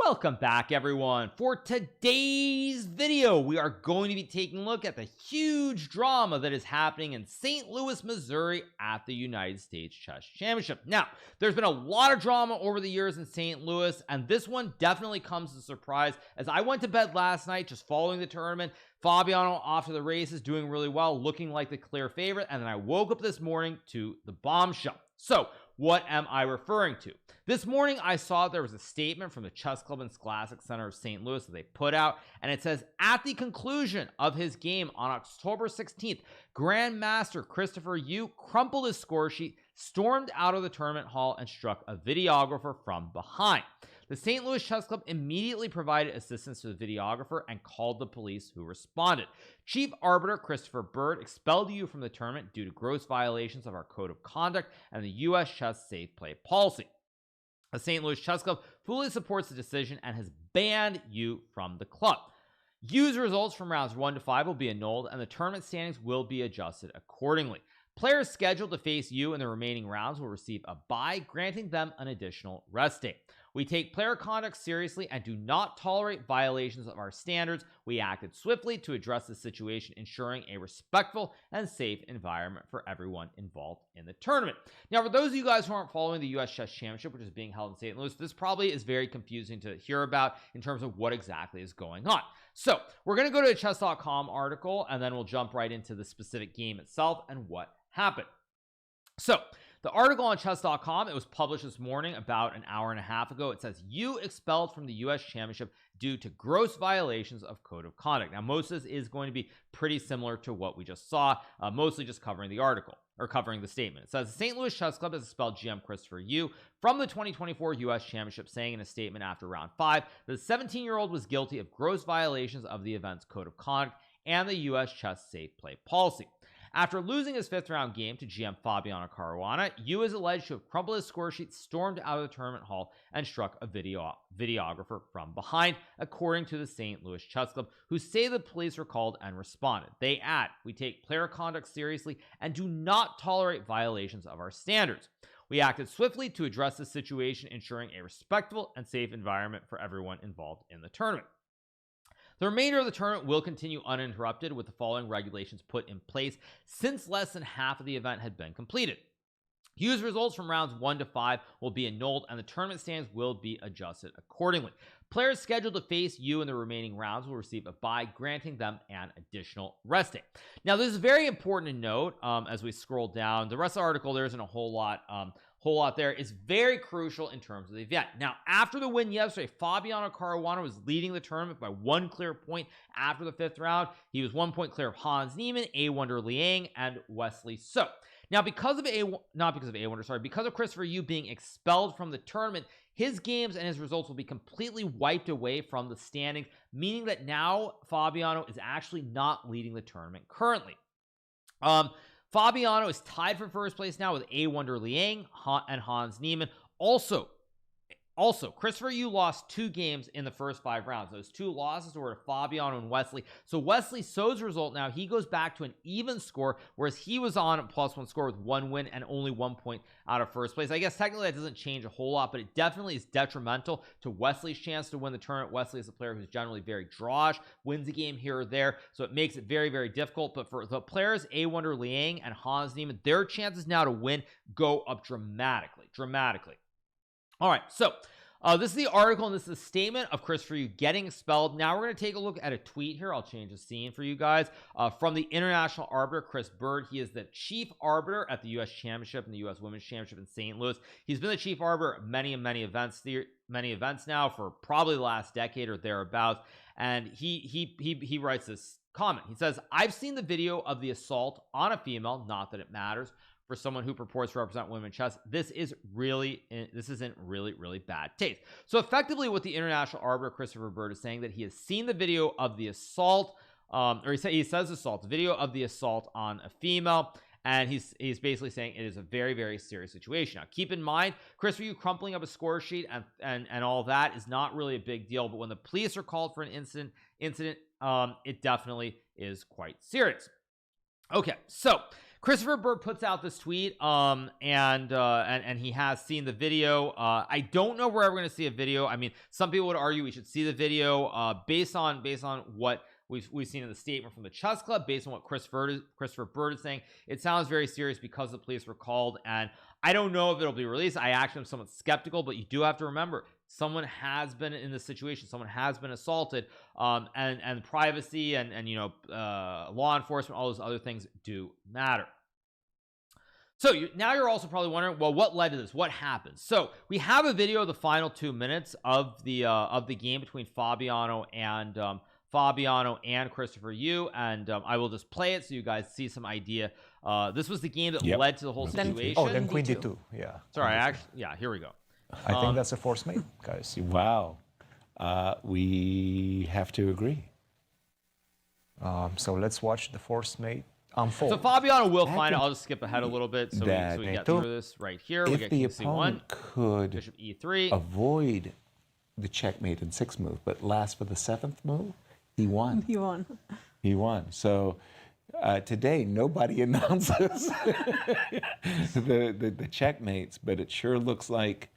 Welcome back, everyone. For today's video, we are going to be taking a look at the huge drama that is happening in St. Louis, Missouri at the United States Chess Championship. Now, there's been a lot of drama over the years in St. Louis, and this one definitely comes as a surprise. As I went to bed last night, just following the tournament, Fabiano off to the races, doing really well, looking like the clear favorite, and then I woke up this morning to the bombshell. So, what am I referring to? This morning, I saw there was a statement from the Chess Club and Scholastic Center of St. Louis that they put out, and it says, at the conclusion of his game on October 16th, Grandmaster Christopher Yu crumpled his score sheet, stormed out of the tournament hall, and struck a videographer from behind. The St. Louis Chess Club immediately provided assistance to the videographer and called the police, who responded. Chief Arbiter Christopher Bird expelled Yu from the tournament due to gross violations of our code of conduct and the U.S. Chess Safe Play policy. The St. Louis Chess Club fully supports the decision and has banned Yu from the club. Yu's results from rounds 1 to 5 will be annulled, and the tournament standings will be adjusted accordingly. Players scheduled to face Yu in the remaining rounds will receive a bye, granting them an additional rest day. We take player conduct seriously and do not tolerate violations of our standards. We acted swiftly to address the situation, ensuring a respectful and safe environment for everyone involved in the tournament. Now, for those of you guys who aren't following the U.S. Chess Championship, which is being held in St. Louis, this probably is very confusing to hear about in terms of what exactly is going on. So, we're going to go to a chess.com article, and then we'll jump right into the specific game itself and what happened. So, the article on chess.com, it was published this morning about an hour and a half ago. It says, Yu expelled from the U.S. Championship due to gross violations of code of conduct. Now, most of this is going to be pretty similar to what we just saw, mostly just covering the article, or covering the statement. It says, the St. Louis Chess Club has expelled GM Christopher Yu from the 2024 U.S. Championship, saying in a statement after round 5 that the 17-year-old was guilty of gross violations of the event's code of conduct and the U.S. Chess Safe Play policy. After losing his 5th round game to GM Fabiano Caruana, Yu is alleged to have crumpled his score sheet, stormed out of the tournament hall, and struck a videographer from behind, according to the St. Louis Chess Club, who say the police were called and responded. They add, we take player conduct seriously and do not tolerate violations of our standards. We acted swiftly to address the situation, ensuring a respectful and safe environment for everyone involved in the tournament. The remainder of the tournament will continue uninterrupted with the following regulations put in place since less than half of the event had been completed. Yu's results from rounds 1 to 5 will be annulled, and the tournament standings will be adjusted accordingly. Players scheduled to face Yu in the remaining rounds will receive a bye, granting them an additional rest day. Now, this is very important to note as we scroll down. The rest of the article, there isn't a whole lot there. Is very crucial in terms of the event. Now, after the win yesterday, Fabiano Caruana was leading the tournament by 1 clear point after the 5th round. He was 1 point clear of Hans Niemann, A. Wonder Liang, and Wesley So. Now, because of Christopher Yu being expelled from the tournament, his games and his results will be completely wiped away from the standings, meaning that now Fabiano is actually not leading the tournament currently. Fabiano is tied for first place now with A. Wonder Liang and Hans Niemann. Also, Christopher Yu lost 2 games in the first 5 rounds. Those 2 losses were to Fabiano and Wesley. So Wesley So's result now, he goes back to an even score, whereas he was on a +1 score with 1 win and only 1 point out of first place. I guess technically that doesn't change a whole lot, but it definitely is detrimental to Wesley's chance to win the tournament. Wesley is a player who's generally very drawish, wins a game here or there, so it makes it very, very difficult. But for the players, A. Wonder Liang and Hans Niemann, their chances now to win go up dramatically. All right, so this is the article, and this is the statement of Christopher Yu getting expelled. Now we're going to take a look at a tweet here. I'll change the scene for you guys. From the international arbiter, Chris Bird. He is the chief arbiter at the U.S. Championship and the U.S. Women's Championship in St. Louis. He's been the chief arbiter at many events now for probably the last decade or thereabouts. And he writes this comment. He says, I've seen the video of the assault on a female, not that it matters. For someone who purports to represent women in chess, this is in really bad taste. So effectively what the international arbiter Christopher Bird is saying, that he has seen the video of the assault, he says assault, the video of the assault on a female, and he's basically saying it is a very, very serious situation. Now, keep in mind, Christopher Yu crumpling up a score sheet and all that is not really a big deal, but when the police are called for an incident, it definitely is quite serious. Okay, so Christopher Bird puts out this tweet, and he has seen the video. I don't know where we're going to see a video. I mean, some people would argue we should see the video, based on what we've seen in the statement from the Chess Club, based on what Christopher Bird is saying. It sounds very serious because the police were called, and I don't know if it'll be released. I actually am somewhat skeptical, but you do have to remember, someone has been in this situation, someone has been assaulted, and privacy and law enforcement, all those other things do matter. So now you're also probably wondering, well, what led to this? What happened? So we have a video of the final 2 minutes of the game between Fabiano and Christopher Yu, and I will just play it so you guys see some idea. This was the game that led to the whole situation. Then Queen D2. Yeah. Sorry, here we go. I think that's a force mate, guys. Wow. We have to agree. So let's watch the force mate unfold. So Fabiano will find it. I'll just skip ahead a little bit so we get through this right here. If the opponent could Bishop E3, avoid the checkmate in 6th move, but last for the 7th move, he won. He won. So today, nobody announces the checkmates, but it sure looks like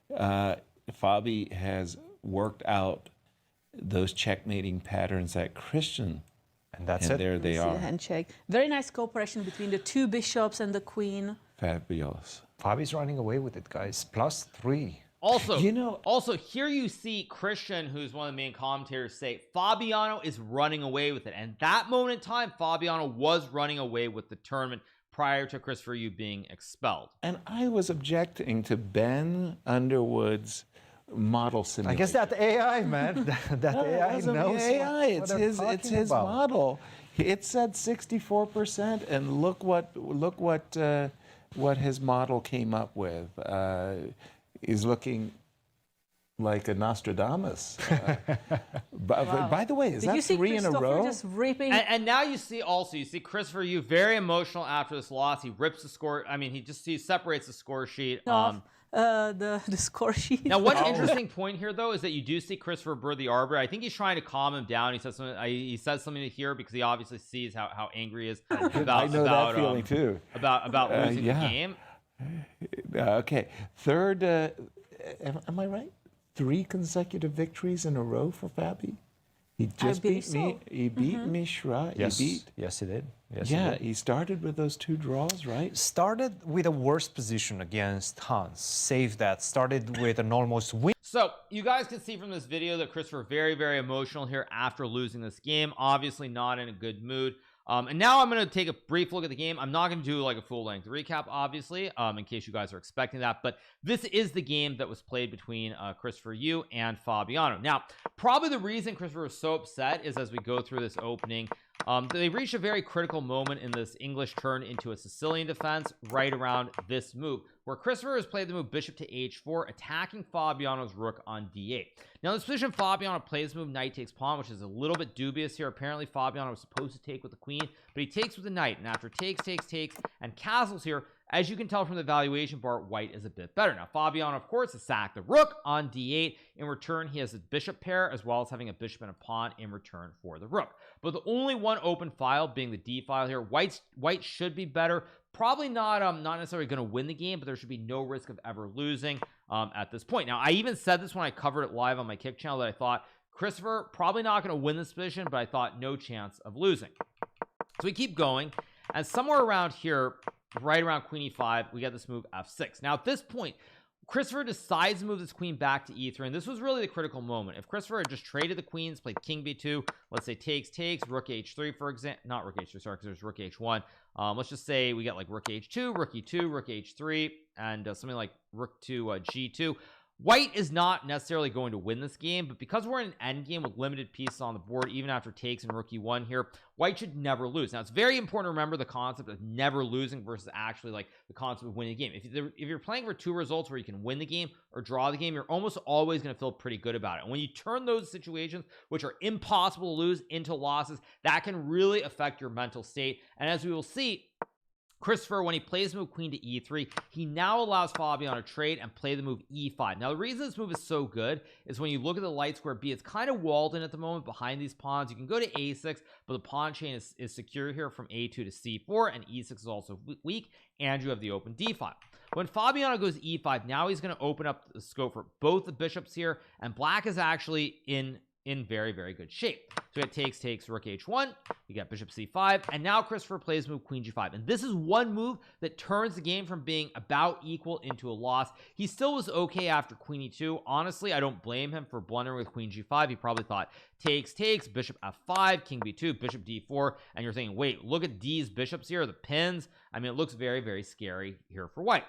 Fabi has worked out those checkmating patterns that Christian. And that's it. There they are. Handshake. Very nice cooperation between the 2 bishops and the queen. Fabulous. Fabi's running away with it, guys. +3. Also, here you see Christian, who's one of the main commentators, say Fabiano is running away with it. And that moment in time, Fabiano was running away with the tournament prior to Christopher Yu being expelled. And I was objecting to Ben Underwood's model simulation. I guess that AI, man. that AI knows AI. It's his about. model. It said 64%, and look what his model came up with. He's looking like a Nostradamus. Wow. By the way, is that 3 in a row? Just ripping? And now you see Christopher Yu very emotional after this loss. He rips the score. I mean, he separates the score sheet. The score sheet. Now, one interesting point here, though, is that you do see Christopher Bird, the arbiter. I think he's trying to calm him down. He says something to here because he obviously sees how angry he is I know that feeling too. About losing the game. Okay, third. Am I right? 3 consecutive victories in a row for Fabi. He just beat me. He beat Mishra. Yes. Yes, he did. Yes, yeah, he started with those 2 draws, right? Started with a worse position against Hans. Saved that. Started with an almost win. So you guys can see from this video that Christopher very, very emotional here after losing this game. Obviously not in a good mood. And now I'm going to take a brief look at the game. I'm not going to do like a full-length recap, obviously, in case you guys are expecting that. But this is the game that was played between Christopher Yu and Fabiano. Now, probably the reason Christopher was so upset is as we go through this opening, they reached a very critical moment in this English turn into a Sicilian defense right around this move, where Christopher has played the move bishop to h4, attacking Fabiano's rook on d8. Now, in this position, Fabiano plays the move knight takes pawn, which is a little bit dubious here. Apparently, Fabiano was supposed to take with the queen, but he takes with the knight, and after takes, and castles here, as you can tell from the valuation bar, white is a bit better. Now, Fabiano, of course, has sacked the rook on d8. In return, he has a bishop pair, as well as having a bishop and a pawn in return for the rook. But the only one open file being the d file here. White should be better. Probably not necessarily going to win the game, but there should be no risk of ever losing at this point. Now, I even said this when I covered it live on my Kick channel, that I thought Christopher probably not going to win this position, but I thought no chance of losing. So we keep going, and somewhere around here, right around queen e5, we get this move f6. Now, at this point, Christopher decides to move this queen back to e3, and this was really the critical moment. If Christopher had just traded the queens, played king b2, let's say takes, rook h3, for example, not rook h3, sorry, because there's rook h1. Let's just say we get like rook h2, rook e2, rook h3, and something like rook to g2. White is not necessarily going to win this game, but because we're in an endgame with limited pieces on the board, even after takes and rook e1 here, white should never lose. Now, it's very important to remember the concept of never losing versus actually like the concept of winning the game. If you're playing for 2 results where you can win the game or draw the game, you're almost always going to feel pretty good about it. And when you turn those situations, which are impossible to lose, into losses, that can really affect your mental state. And as we will see, Christopher, when he plays the move queen to e3, he now allows Fabiano to trade and play the move e5. Now, the reason this move is so good is when you look at the light square B, it's kind of walled in at the moment behind these pawns. You can go to a6, but the pawn chain is secure here from a2 to c4, and e6 is also weak, and you have the open d file. When Fabiano goes e5, now he's going to open up the scope for both the bishops here, and black is actually in very, very good shape. So it takes rook h1, you got bishop c5, and now Christopher plays move queen g5, and this is one move that turns the game from being about equal into a loss. He still was okay after queen e2. Honestly, I don't blame him for blundering with queen g5. He probably thought takes, bishop f5, king b2, bishop d4, and you're thinking, wait, look at these bishops here, the pins. I mean, it looks very, very scary here for white.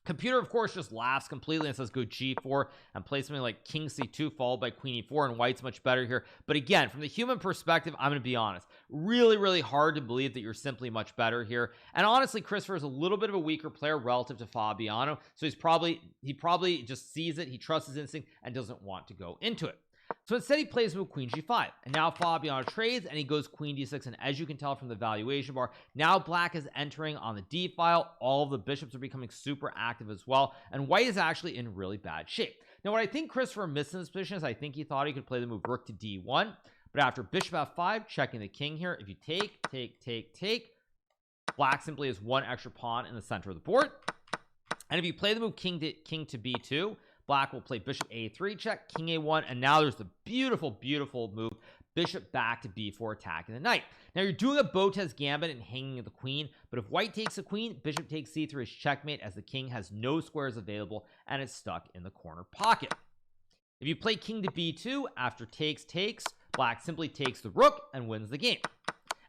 Computer, of course, just laughs completely and says go g4 and play something like king c2 followed by queen e4, and white's much better here. But again, from the human perspective, I'm going to be honest, really hard to believe that you're simply much better here. And honestly, Christopher is a little bit of a weaker player relative to Fabiano, so he probably just sees it, he trusts his instinct and doesn't want to go into it. So instead he plays move queen g5, and now Fabiano trades and he goes queen d6, and as you can tell from the valuation bar, now black is entering on the d file. All of the bishops are becoming super active as well, and white is actually in really bad shape. Now what I think Christopher missed in this position is I think he thought he could play the move rook to d1, but after bishop f5, checking the king here, if you take, black simply has one extra pawn in the center of the board. And if you play the move king to b2, black will play bishop a3 check, king a1, and now there's the beautiful move bishop back to b4, attacking the knight. Now you're doing a Botez gambit and hanging the queen, but if white takes the queen, bishop takes c3 is checkmate, as the king has no squares available and it's stuck in the corner pocket. If you play king to b2 after takes, black simply takes the rook and wins the game.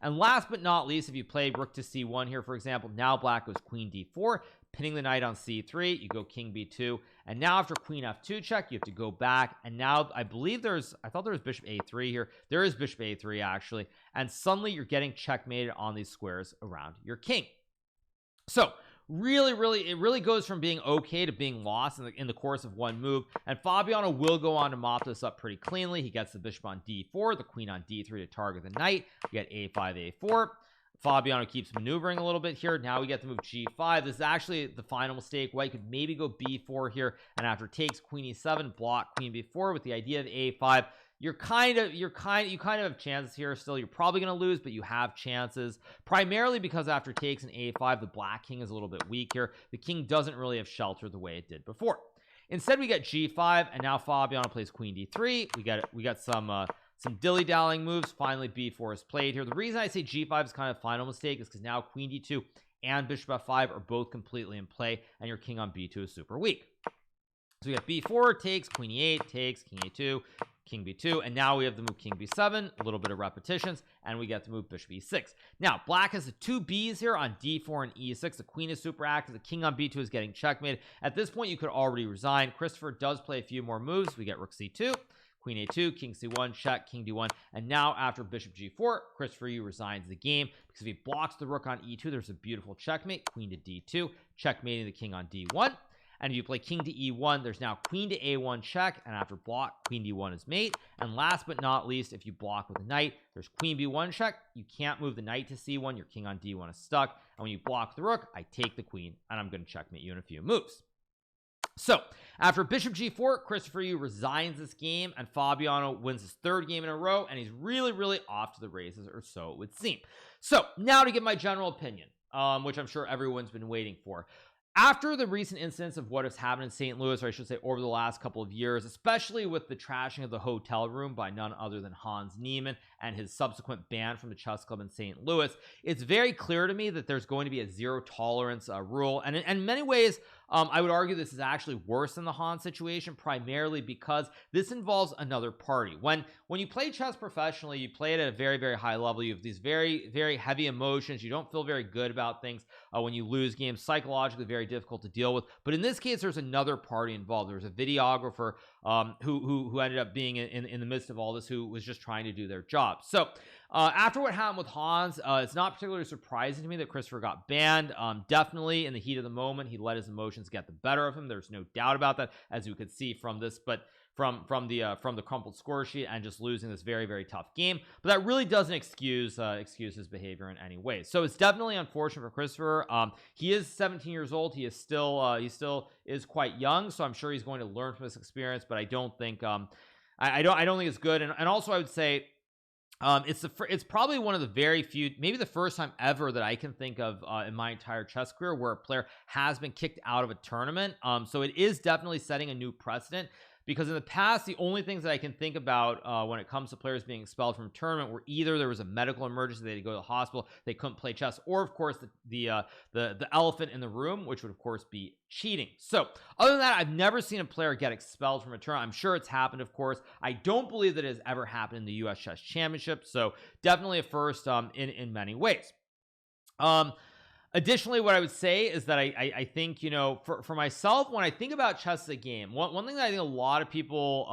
And last but not least, if you play rook to c1 here, for example, now black goes queen d4, pinning the knight on c3, you go king b2, and now after queen f2 check, you have to go back, and now I believe I thought there was bishop a3 here. There is bishop a3 actually, and suddenly you're getting checkmated on these squares around your king. So it really goes from being okay to being lost in the course of one move, and Fabiano will go on to mop this up pretty cleanly. He gets the bishop on d4, the queen on d3 to target the knight. You get a5, a4. Fabiano keeps maneuvering a little bit here. Now we get to move g5. This is actually the final mistake. White could maybe go b4 here, and after takes queen e7, block queen b4 with the idea of a5. You kind of have chances here still. You're probably going to lose, but you have chances, primarily because after takes and a5, the black king is a little bit weak here. The king doesn't really have shelter the way it did before. Instead, we get g5, and now Fabiano plays queen d3. We got some dilly-dallying moves. Finally, b4 is played here. The reason I say g5 is kind of final mistake is because now queen d2 and bishop f5 are both completely in play, and your king on b2 is super weak. So we got b4 takes, queen e8 takes, king a2, king b2, and now we have the move king b7, a little bit of repetitions, and we get to move bishop e6. Now black has the two b's here on d4 and e6. The queen is super active, the king on b2 is getting checkmated. At this point you could already resign. Christopher does play a few more moves. We get rook c2, queen a2, king c1, check, king d1, and now after bishop g4, Christopher Yu resigns the game because if he blocks the rook on e2, there's a beautiful checkmate, queen to d2, checkmating the king on d1. And if you play king to e1, there's now queen to a1 check, and after block, queen d1 is mate. And last but not least, if you block with a knight, there's queen b1 check. You can't move the knight to c1. Your king on d1 is stuck. And when you block the rook, I take the queen, and I'm going to checkmate you in a few moves. So after bishop g4, Christopher Yu resigns this game, and Fabiano wins his third game in a row, and he's really off to the races, or so it would seem. So now to give my general opinion, which I'm sure everyone's been waiting for. After the recent incidents of what has happened in St. Louis, or I should say over the last couple of years, especially with the trashing of the hotel room by none other than Hans Niemann and his subsequent ban from the chess club in St. Louis, it's very clear to me that there's going to be a zero tolerance rule. And in many ways, I would argue this is actually worse than the Hans situation, primarily because this involves another party. When you play chess professionally, you play it at a very high level. You have these very heavy emotions. You don't feel very good about things when you lose games. Psychologically very difficult to deal with. But in this case, there's another party involved. There's a videographer who ended up being in the midst of all this, who was just trying to do their job. So After what happened with Hans, it's not particularly surprising to me that Christopher got banned. Definitely in the heat of the moment, he let his emotions get the better of him. There's no doubt about that, as you could see from this, but from the crumpled score sheet and just losing this very, very tough game. But that really doesn't excuse his behavior in any way. So it's definitely unfortunate for Christopher. He is 17 years old. He still is quite young, so I'm sure he's going to learn from this experience. But I don't think I don't think it's good. And also I would say it's probably one of the very few, maybe the first time ever that I can think of in my entire chess career where a player has been kicked out of a tournament. So it is definitely setting a new precedent, because in the past, the only things that I can think about when it comes to players being expelled from a tournament were either there was a medical emergency, they had to go to the hospital, they couldn't play chess, or of course the elephant in the room, which would of course be cheating. So other than that, I've never seen a player get expelled from a tournament. I'm sure it's happened, of course. I don't believe that it has ever happened in the US Chess Championship, so definitely a first in many ways. Additionally, what I would say is that I think, you know, for myself, when I think about chess as a game, one thing that I think a lot of people,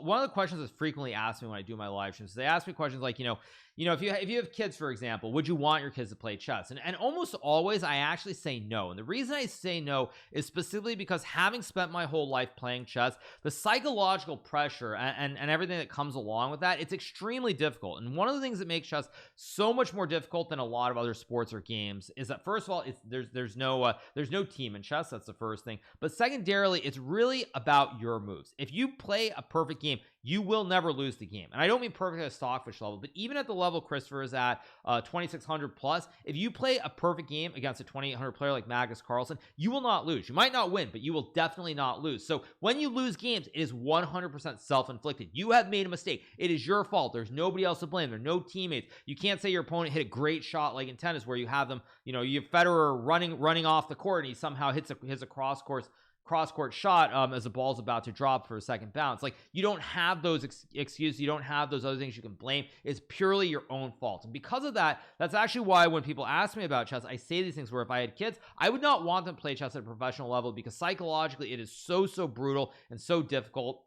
one of the questions that's frequently asked me when I do my live streams, they ask me questions like, you know, if you have kids, for example, would you want your kids to play chess? And almost always I actually say no. And the reason I say no is specifically because, having spent my whole life playing chess, the psychological pressure and everything that comes along with that, it's extremely difficult. And one of the things that makes chess so much more difficult than a lot of other sports or games is that, first of all, there's no team in chess. That's the first thing. But secondarily, it's really about your moves. If you play a perfect game, you will never lose the game. And I don't mean perfect at a stockfish level, but even at the level Christopher is at, 2600 plus, if you play a perfect game against a 2800 player like Magnus Carlsen, you will not lose. You might not win, but you will definitely not lose. So when you lose games, it is 100% self-inflicted. You have made a mistake. It is your fault. There's nobody else to blame. There are no teammates. You can't say your opponent hit a great shot like in tennis, where you have them, you know, you have Federer running off the court and he somehow hits a cross-court shot as the ball's about to drop for a second bounce. Like, you don't have those excuses. You don't have those other things you can blame. It's purely your own fault. And because of that, that's actually why when people ask me about chess, I say these things where if I had kids, I would not want them to play chess at a professional level, because psychologically it is so brutal and so difficult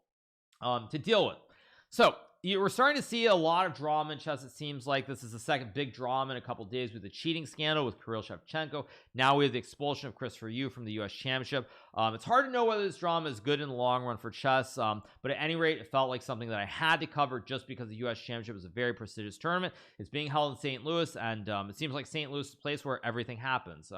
to deal with. So we're starting to see a lot of drama in chess. It seems like this is the second big drama in a couple days, with the cheating scandal with Kirill Shevchenko. Now we have the expulsion of Christopher Yu from the US Championship. It's hard to know whether this drama is good in the long run for chess, but at any rate, it felt like something that I had to cover, just because the US Championship is a very prestigious tournament. It's being held in St. Louis, and it seems like St. Louis is a place where everything happens.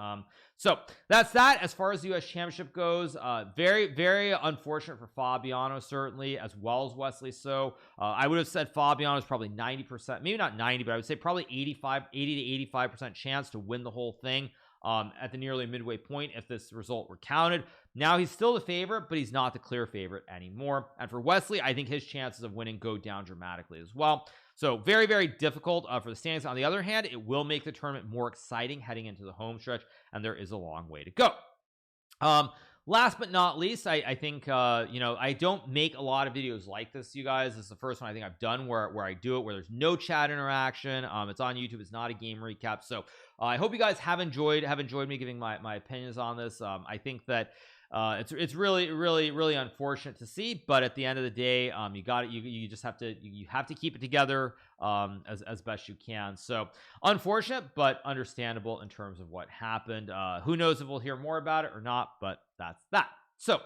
So that's that as far as the US Championship goes. Very, very unfortunate for Fabiano, certainly, as well as Wesley. So I would have said Fabiano is probably 90%, maybe not 90, but I would say probably 80 to 85% chance to win the whole thing at the nearly midway point if this result were counted. Now he's still the favorite, but he's not the clear favorite anymore. And for Wesley, I think his chances of winning go down dramatically as well. So very, very difficult for the standings. On the other hand, it will make the tournament more exciting heading into the home stretch, and there is a long way to go. Last but not least, I think, you know, I don't make a lot of videos like this, you guys. This is the first one I think I've done where I do it, where there's no chat interaction. It's on YouTube. It's not a game recap. So I hope you guys have enjoyed me giving my opinions on this. I think that it's really unfortunate to see, but at the end of the day, you just have to keep it together as best you can. So unfortunate, but understandable in terms of what happened. Who knows if we'll hear more about it or not, but that's that. So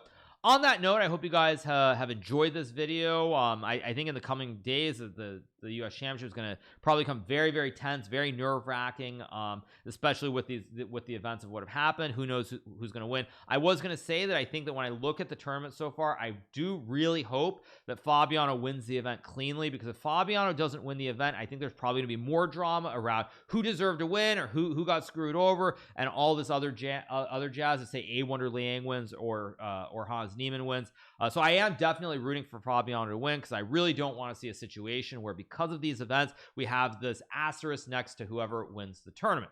on that note, I hope you guys have enjoyed this video. I think in the coming days, the US Championship is going to probably become very, very tense, very nerve-wracking, especially with the events of what have happened. Who knows who's going to win? I was going to say that I think that when I look at the tournament so far, I do really hope that Fabiano wins the event cleanly, because if Fabiano doesn't win the event, I think there's probably going to be more drama around who deserved to win or who got screwed over, and all this other jazz that say A. Wonder Liang wins or Hans Niemann wins. So I am definitely rooting for Fabiano to win, because I really don't want to see a situation where, because of these events, we have this asterisk next to whoever wins the tournament.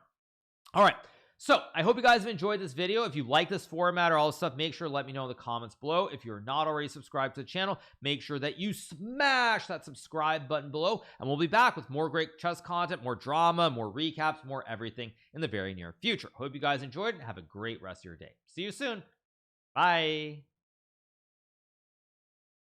All right. So I hope you guys have enjoyed this video. If you like this format or all this stuff, make sure to let me know in the comments below. If you're not already subscribed to the channel, make sure that you smash that subscribe button below, and we'll be back with more great chess content, more drama, more recaps, more everything in the very near future. Hope you guys enjoyed, and have a great rest of your day. See you soon. Bye.